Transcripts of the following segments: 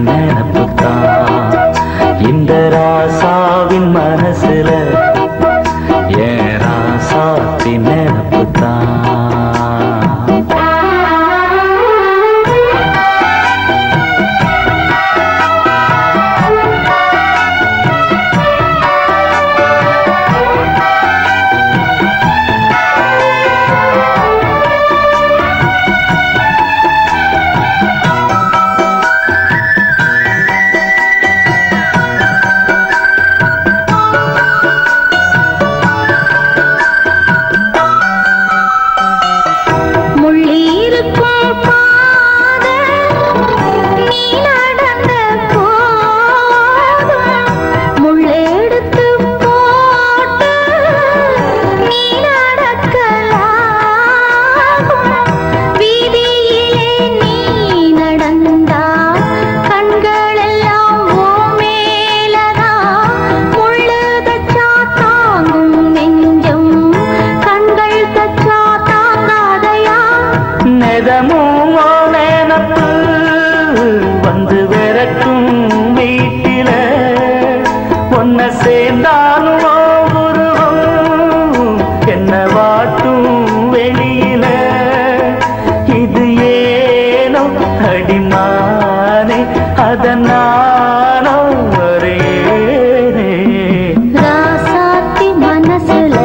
நினப்புத்தான் இந்த ராசாவின் மனசுல ஏன் ராசாத்தி நினப்புத்தான். வந்து விரட்டும் வீட்டில ஒன்ன சேர்ந்தாலும் உருவம் என்ன வாட்டும் வெளியில இது ஏனோ அடிமானே அதனானோ வரேனே ராசாத்தி மனசுல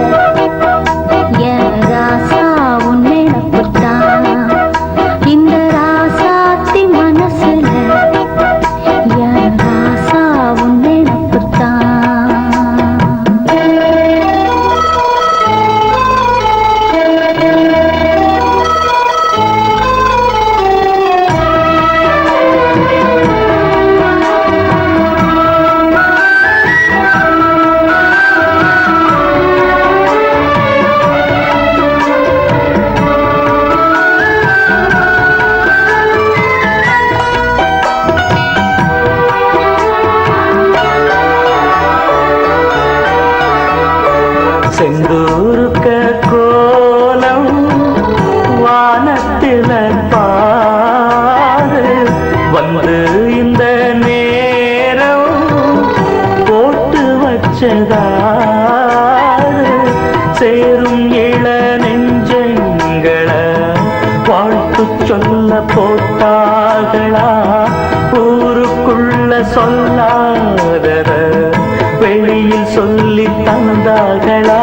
என் ராசா உன்னை நப்புத்தான் இந்த ராசாத்தி மனசுல என் ராசா உன்னை நப்புத்தான். செந்தூருக்க கோலம் வானத்தில பாரு வந்து இந்த நேரம் போட்டு வச்சதாரு சேரும் இள நெஞ்சங்களை வாழ்த்து சொல்ல போட்டார்களா ஊருக்குள்ள சொல்லாதத வெளியில் சொல்லி தந்தார்களா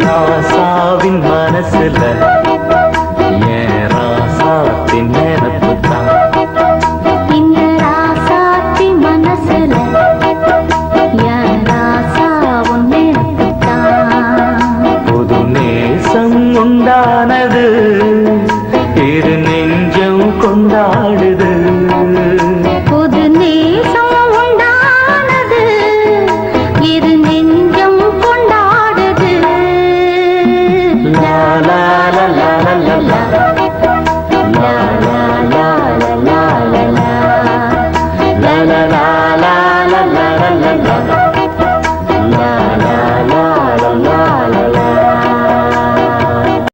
ராசாவின் மனசுல ஏன் ராசாத்தி நினப்புத்தான் இந்த ராசாத்தி மனசுல என் ராசா உன்னை நப்புத்தான். புது நேசம் உண்டானது